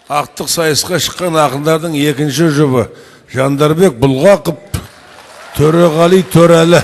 ақтық сайысқа шыққан ақындардың екінші жұбы Жандарбек Бұлғақов, Төреғали Төрәлі.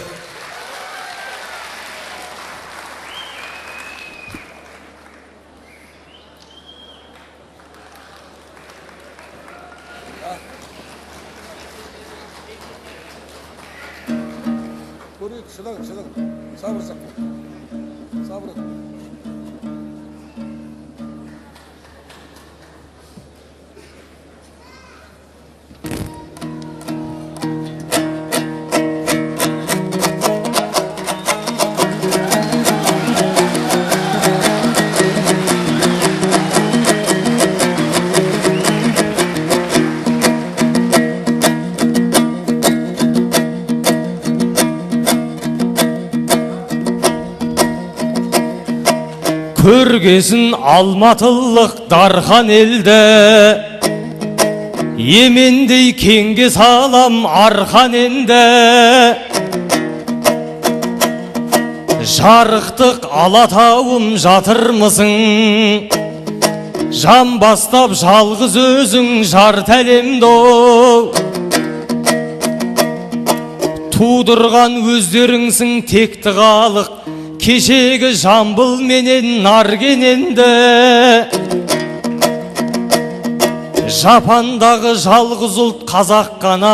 Көргесін алматылық дархан елді, емендей кеңге салам арқан енді. Жарықтық алатауым жатырмысың, жан бастап жалғыз өзің жарты әлемді. Тудырған өздеріңсің текті халық, кешегі Жамбыл менен Наркененді. Жапандағы жалғыз ұлт қазақ қана,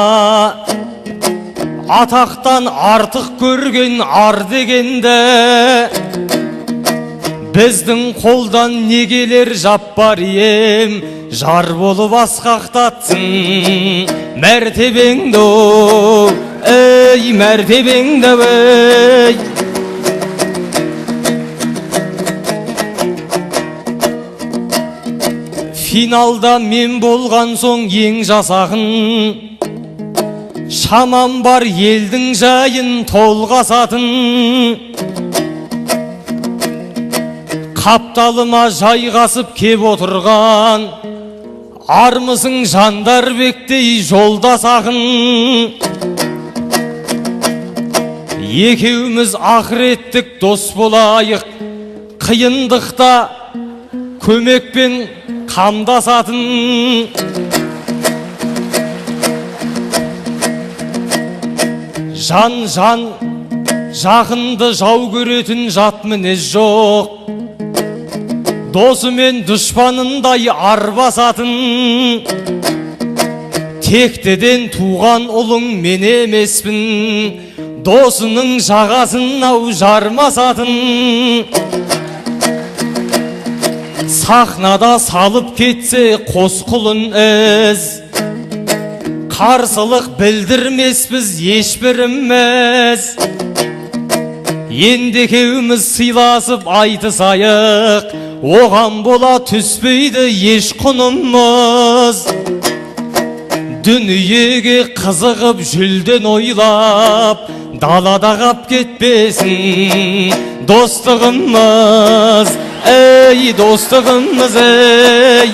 атақтан артық көрген ар дегенді. Біздің қолдан не келер жаппар ем, жар болып асқақтатсын мәртебеңді, ей мәртебеңді, ей. Финалда мен болған соң ең жасағын, шамам бар елдің жайын толғасатын. Қапталыма жайғасып кеп отырған, армысың Жандарбектей жолдас ақын. Екеуміз ақыреттік дос болайық, қиындықта көмекпен қамдасатын. Жан жақынды жау көретін жат мінез жоқ, досы мен дұшпанындай арбасатын. Тектеден туған ұлың мен емеспін, досының жағасын ау жармасатын. Сахнада салып кетсе қос құлын із, қарсылық білдірмеспіз ешбіріміз. Енді екеуміз сыйласып айтысайық, оған бола түспейді еш құнымыз. Дүниеге қызығып жүлден ойлап, далада қап кетпесін достығымыз, ей достығымыз, ей.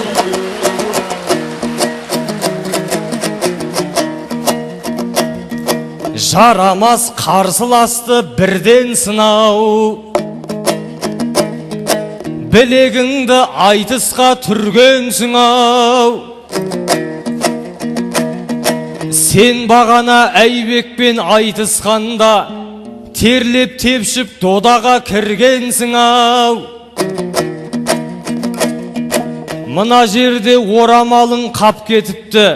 Жарамас қарсыласты бірден сынау, білегіңді айтысқа түргенсің ау. Сен бағана Әйбекпен айтысқанда, терлеп тепшіп додаға кіргенсің ау. Мына жерде орамалың қап кетіпті,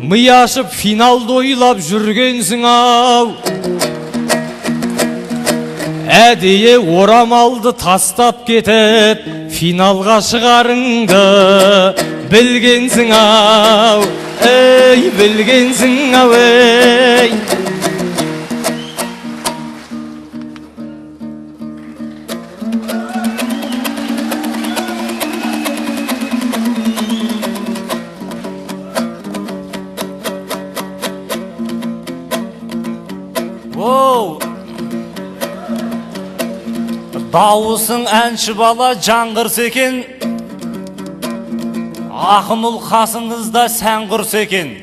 ми ашып финалды ойлап жүргенсің ау. Әдейі орамалды тастап кетіп, финалға шығарыңды білгенсің ау, ей білгенсің ау, ей. Дауысың әнші бала жаңғырса екен, ақын ұл қасыңызда сән құрса екен.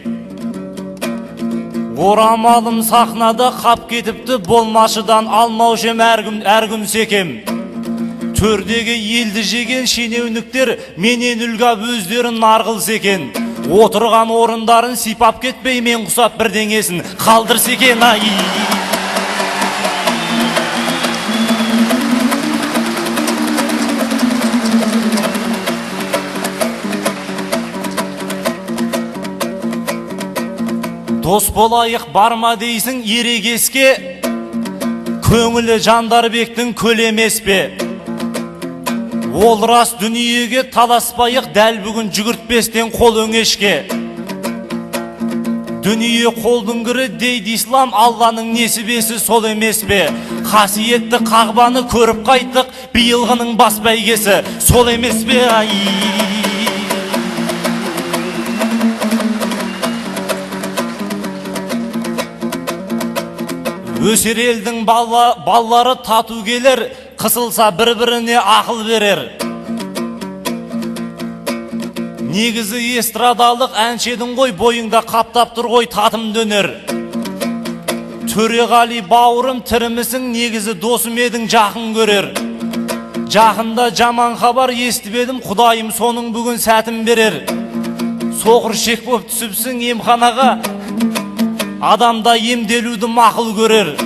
Орамалым сахнада қап кетіпті, болмашыдан алмаушы әргім секем. Төрдегі елді жеген шенеуніктер менен үлгап өздерін нарғылсы екен. Отырған орындарын сипап кетпей мен құсап бірдеңесін қалдырсы екен. Ай! Дос болайық барма дейсің ерегеске, көңілі Жандарбектің көл емес пе? Ол рас дүниеге таласпайық дәл бүгін жүгіртпестен қол өңешке. Дүние қолдың кірі дейді ислам, Алланың несібесі сол емес пе? Қасиетті қағбаны көріп қайттық, биылғының бас бәйгесі сол емес пе? Ай! Өсер елдің баллары тату келер, қысылса бір-біріне ақыл берер. Негізі эстрадалық әншедің ғой, бойыңда қаптап тұр ғой татым дөнер. Төреғали бауырым тірімісің, негізі досым едің жақын көрер. Жақында жаман хабар естіп едім, құдайым соның бүгін сәтін берер. Соқыр шек боп түсіпсің емханаға, адамда емделуді мақыл көрер.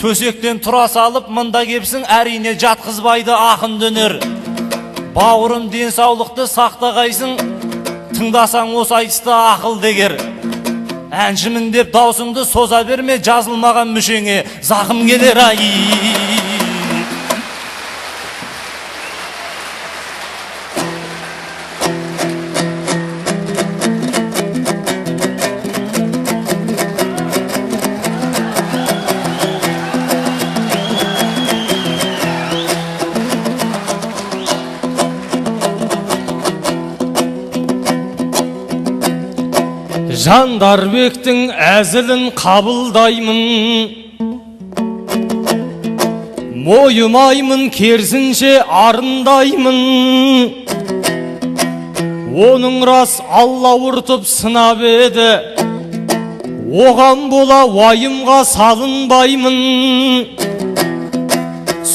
Төсектен тұра салып мында кепсің, әрине жатқызбайды ақын дөнер. Бауырым денсаулықты сақтағайсың, тыңдасаң осы айтысты ақыл дегер. Әншімін деп даусыңды соза берме, жазылмаған мүшеңе зақым келер. Ай! Жандарбектің әзілін қабылдаймын, мойымаймын, керісінше арындаймын. Оның рас Алла ұртып сынап еді, оған бола уайымға салынбаймын.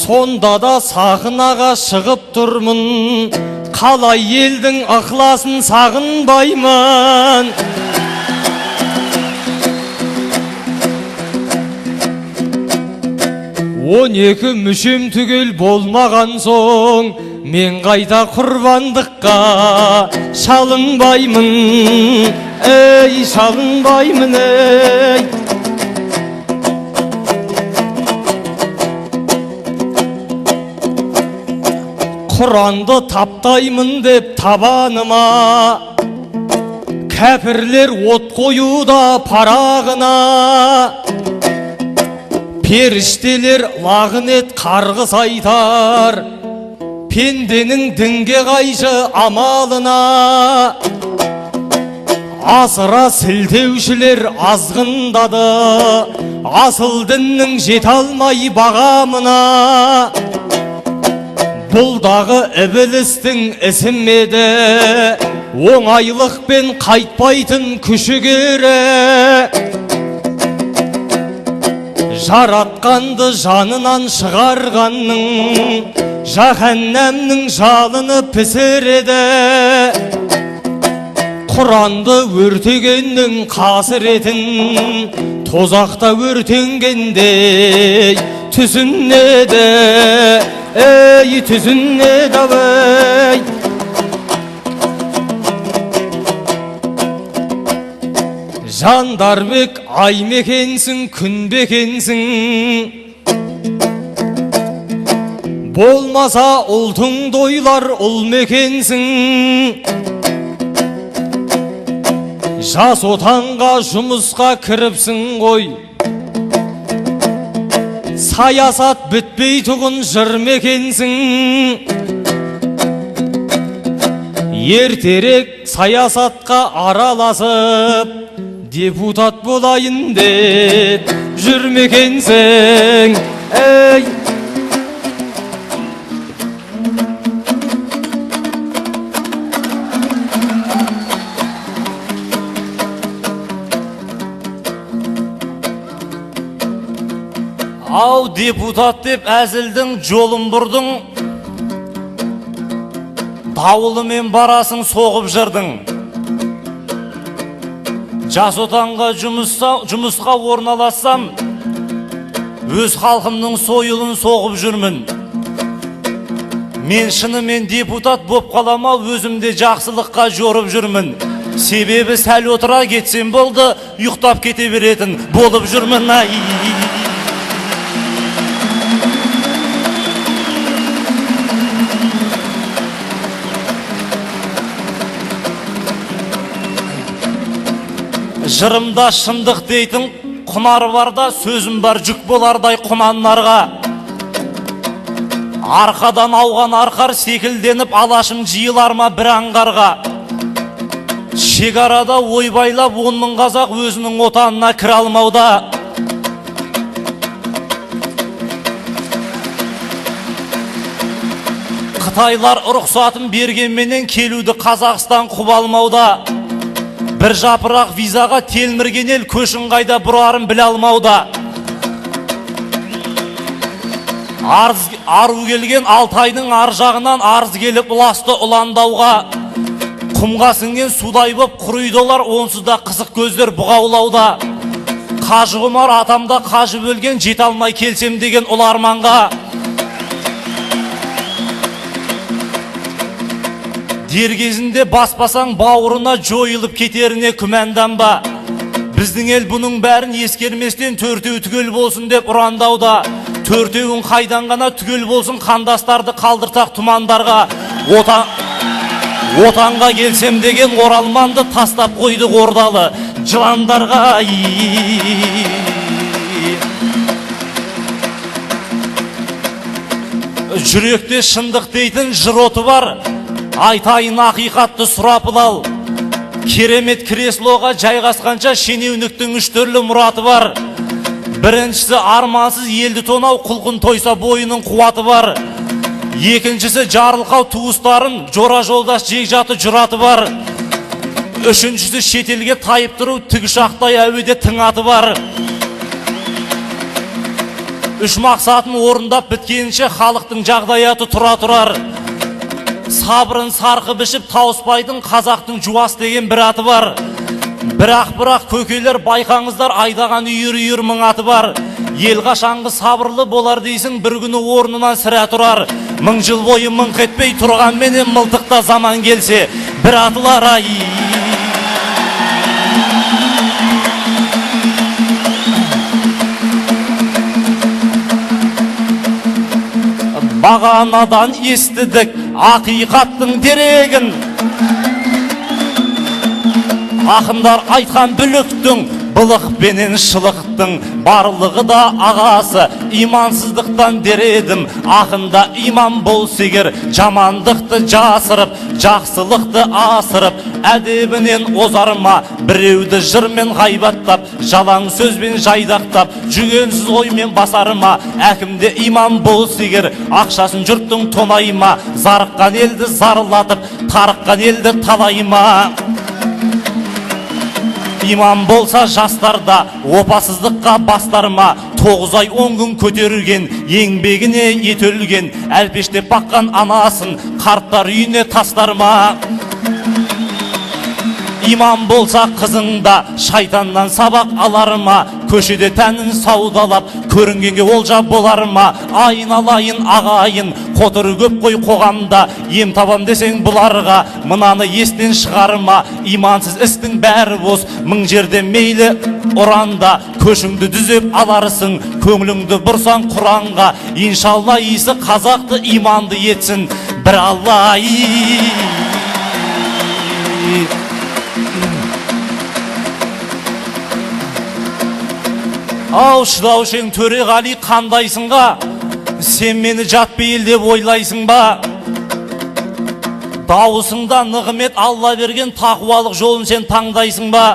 Сонда да сахнаға шығып тұрмын, қалай елдің ықыласын сағынбаймын. 12 мүшем түгел болмаған соң, мен қайта құрбандыққа шалынбаймын. Ей, шалынбаймын, ей. Құранды таптаймын деп табаныма, кәпірлер от қоюда парағына. Періштелер лағынет қарғыс айтар, пенденің дінге қайшы амалына. Асыра сілтеушілер азғындады, асыл діннің жете алмай бағамына. Бұлдағы ібілістің ісімеді, оңайлықпен қайтпайтын күші керек. Жаратқанды жанынан шығарғанның, жаханнамның жалыны пісіреді. Құранды өртегеннің қасіретін, тозақта өртенгендей түсінеді. Ей, түсінеді, ей. Жандарбек ай мекенсің, күн бекенсің, болмаса ұлтың дойлар ұл мекенсің. Жас отанға жұмысқа кіріпсің ғой, саясат бітпей тұғын жыр мекенсің. Ертерек саясатқа араласып, депутат болайын деп жүрмекенсің. Ей! Ау депутат деп әзілдің жолын бұрдың, Дауылымен барасың соғып жырдың. Жас отанға жұмысқа орналассам, өз халқымның сойылын соғып жүрмін. Мен шынымен депутат боп қалама, өзімде жақсылыққа жорып жүрмін. Себебі сәл отыра кетсем болды, ұйықтап кете беретін болып жүрмін. Жырымда шындық дейтін құнар барда, сөзім бар жүк болардай құнанларға. Арқадан ауған арқар секілденіп алашым жиылар ма бір аңғарға. Шекарада ойбайлап 10 мың қазақ өзінің отанына кіре алмауда. Қытайлар рұқсатын бергенменен келуді Қазақстан құп алмауда. Бір жапырақ визаға телмірген ел көшін қайда бұрарын біле алмауда. Ару келген Алтайдың ар жағынан арыз келіп ұласты ұландауға. Құмға сіңген судай боп құриды олар, онсыз да қызық көздер бұғаулауда. Қажы Құмар атамда қажы бөлген, жете алмай келсем деген ұл арманға. Дер кезінде баспасаң бауырына жойылып кетеріне күмәнданба. Біздің ел бұның бәрін ескерместен төртеу түгел болсын деп ұрандауда. Төртеуін қайдан ғана түгел болсын, қандастарды қалдыртақ тұмандарға. Отанға келсем деген оралманды тастап қойды ордалы жыландарға. Жүректе шындық дейтін жыр оты бар, айтайын ақиқатты сұрапыл ал. Керемет креслоға жайғасқанша шенеуніктің 3 түрлі мұраты бар. Біріншісі армансыз елді тонау, құлқын тойса бойының қуаты бар. Екіншісі жарылқау туыстарын, жора жолдас жекжаты жұраты бар. Үшіншісі шетелге тайып тұру, тікұшақтай әуеде тыңаты бар. 3 мақсатын орындап біткенше халықтың жағдаяты тұра тұрар. Сабырын сарқы бішіп тауыспайтын қазақтың жуас деген бір аты бар. Бірақ көкелер байқаңыздар, айдаған үйір мың аты бар. Ел қашанғы сабырлы болар дейсің, бір күні орнынан сірә тұрар. 1000 жыл бойы мыңқ етпей тұрған менен мылтықта заман келсе бір атылар. Бағанадан естідік ақиқаттың терегін, ақындар айтқан бүліктің, былықпенен шылықтың барлығы да ағасы. Имансыздықтан дередім, ақында иман болса егер, жамандықты жасырып, жақсылықты асырып, әдебінен озарма, біреуді жырмен ғайбаттап, жалаң сөзбен жайдақтап, жүгенсіз оймен басарма. Әкімде иман болса егер, ақшасын жұрттың тонайма, зарыққан елді зарлатып, тарыққан елді талайма. Иман болса жастарда опасыздыққа бастарма, 9 ай 10 күн көтерілген, еңбегіне етөлген, әлпештеп баққан анасын қарттар үйіне тастарма. Иман болса қызыңда шайтаннан сабақ аларма, көшеде тәнін саудалап, көрінгенге олжа боларма. Айналайын ағайын, қотыры көп қой қоғамда, ем табам десең бұларға, мынаны естен шығарма. Имансыз істің бәрі бос, 1000 жерде мейлі ұранда, көшіңді дүзеп аларысың, көңіліңді бұрсан Құранға. Иншалла исі қазақты иманды етсін бір Алла. Ау шыдаушың Төреғали қандайсыңға, сен мені жат бейіл деп ойлайсың ба? Дауысыңда нығмет Алла берген тақуалық жолын сен таңдайсың ба?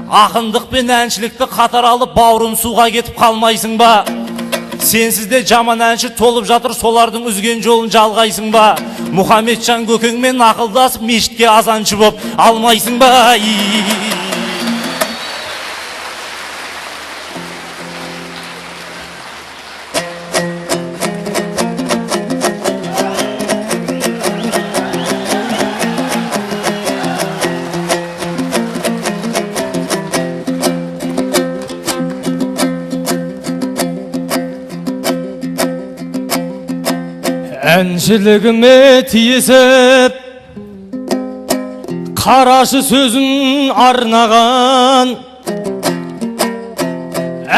Ақындық пен әншілікті қатар алып бауырын суға кетіп қалмайсың ба? Сенсізде жаман әнші толып жатыр, солардың үзген жолын жалғайсың ба? Мұхаммеджан көкеңмен ақылдасып мешітке азаншы боп алмайсың ба? әншілігіме тиісіп қарашы сөзін арнаған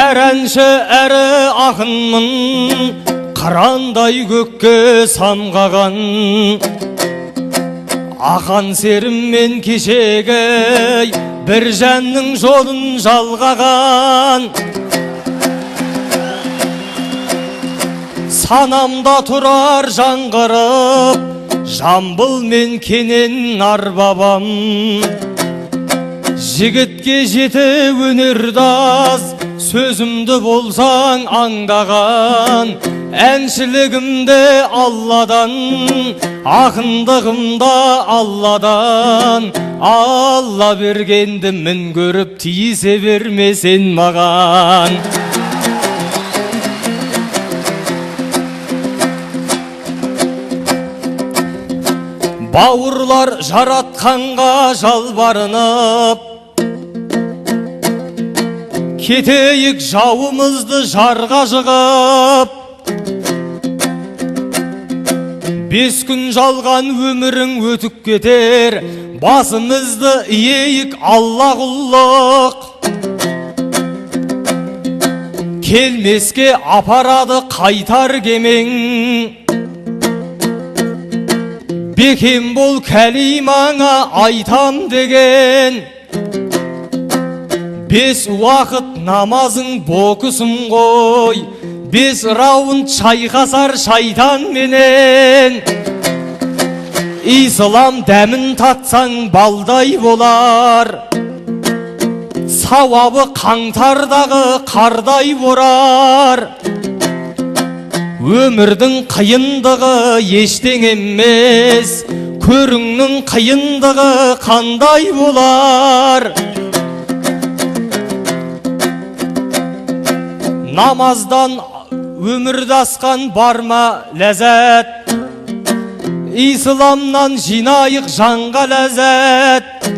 әр әнші әрі ақынмын қырандай көкке самғаған ақан серіммен кешегі бір жанның жолын жалғаған санамда тұрар жаңғырып Жамбыл мен кенен арбабам жігітке жеті өнердаз сөзімді болсаң аңдаған әншілігімде Алладан ақындығымда Алладан Алла бергенді мін көріп тиісе бермесен маған Бауырлар жаратқанға жалбарынып кетейік жауымызды жарға жығып бес күн жалған өмірің өтіп кетер басымызды иейік Алла құллық келмеске апарады қайтар кемең бекем бол кәлимаңа айтам деген бес уақыт намазың бокысым ғой бес раунд шайқасар шайтан менен ислам дәмін татсаң балдай болар сауабы қаңтардағы қардай борар өмірдің қиындығы ештеңе емес көріңнің қиындығы қандай болар намаздан өмірді асқан бар ма ләззат исламнан жинайық жанға ләззат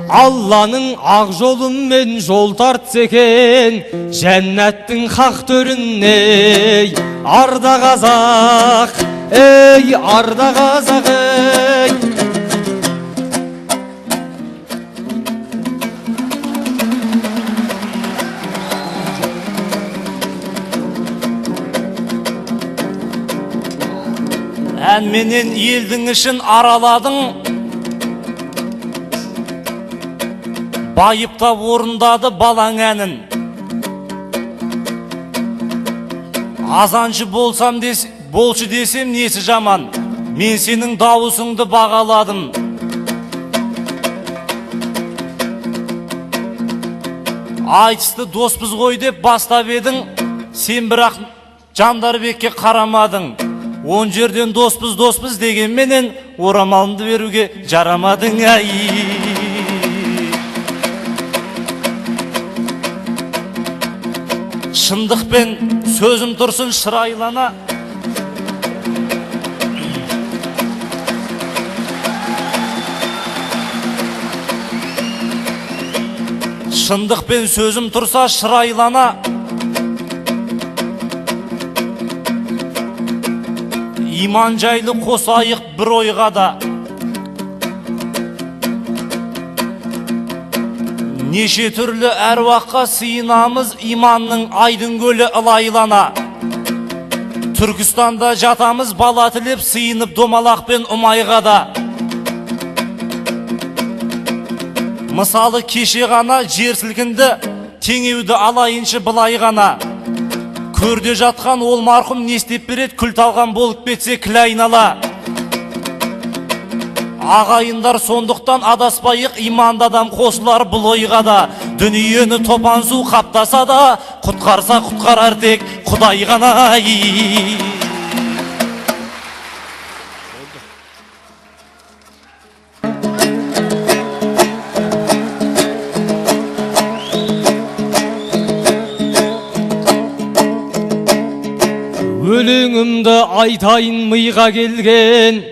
Алланың ақ жолымен жол тартса екен жәннаттың хақ төріне арда қазақ ей арда қазақ ей әнменен елдің ішін араладың байыптап орындады балаң әнін азаншы болшы десем несі жаман мен сенің дауысыңды бағаладым айтысты доспыз ғой деп бастап едің сен бірақ Жандарбекке қарамадың 10 жерден доспыз дегенменен орамалымды беруге жарамадың ай шындықпен сөзім тұрсын шырайлана шындықпен сөзім тұрса шырайлана иман жайлы қосайық бір ойға да неше түрлі әруаққа сыйынамыз иманның айдын көлі ылайлана Түркістанда жатамыз бала тілеп сыйынып домалақпен ұмайға да мысалы кеше ғана жер сілкінді теңеуді алайыншы былай ғана көрде жатқан ол марқұм не істеп береді күл талған болып кетсе кіл айнала ағайындар сондықтан адаспайық иманды адам қосылар бұл ойға да дүниені топан су қаптаса да құтқарса құтқарар тек Құдай ғана өлеңімді айтайын миға келген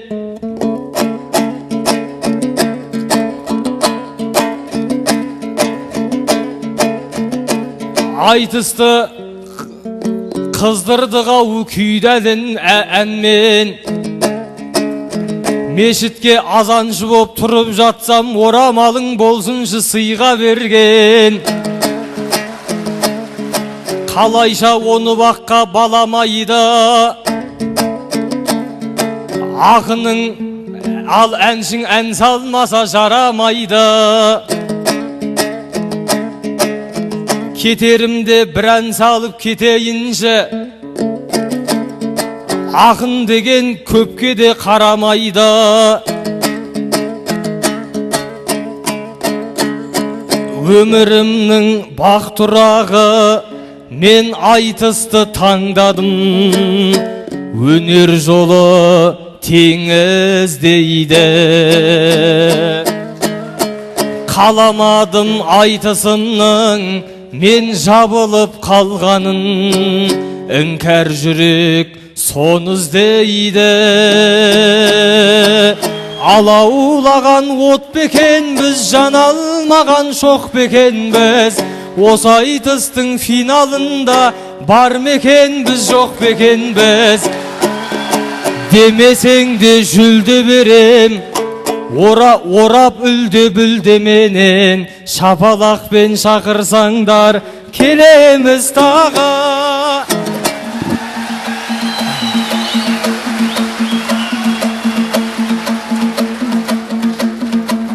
айтысты қыздырдық ау күйдәлін әнмен. Мешітке азаншы боп тұрып жатсам, орамалың болсыншы сыйға берген. Қалайша оны баққа баламайды, ақының ал әншің ән салмаса жарамайды. Кетерімде бір ән салып кетейінші, ақын деген көпке де қарамайды. Өмірімнің бақ тұрағы, мен айтысты таңдадым. Өнер жолы теңіз дейді. Қаламадым айтысының мен жабылып қалғанын. Іңкәр жүрек соны іздейді. Алаулаған от бекен біз, жана алмаған шоқ бекен біз. Осы айтыстың финалында бар мекен біз, жоқ бекен біз. Демесең де жүлде берем, орап үлде бүлдеменен. Шапалақпен шақырсаңдар келеміз тағы.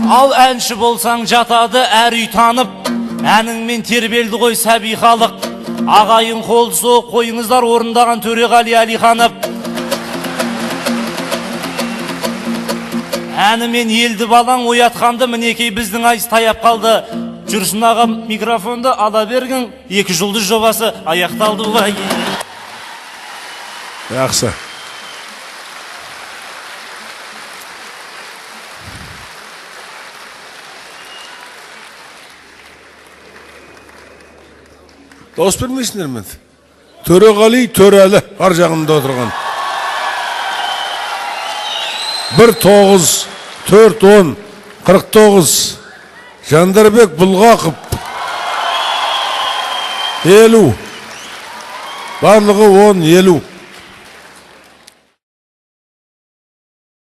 Ал әнші болсаң жатады әр үй танып, әніңмен тербелді ғой сәби халық. Ағайын қолды соқ қойыңыздар орындаған Төреғали Әлиханов. Әнімен елді балаң оятқанды, мінекей біздің айыз таяп қалды. Жүрсін ағам микрофонды ала берген, 2 жұлдыз жобасы аяқталды бұлай. Жақсы. Дос бермейсіңдер мен. Төреғали Төрәлі ар жағында отырған. 1 9 4 10 49 Жандарбек Бұлғақов 50 барлығы 10 50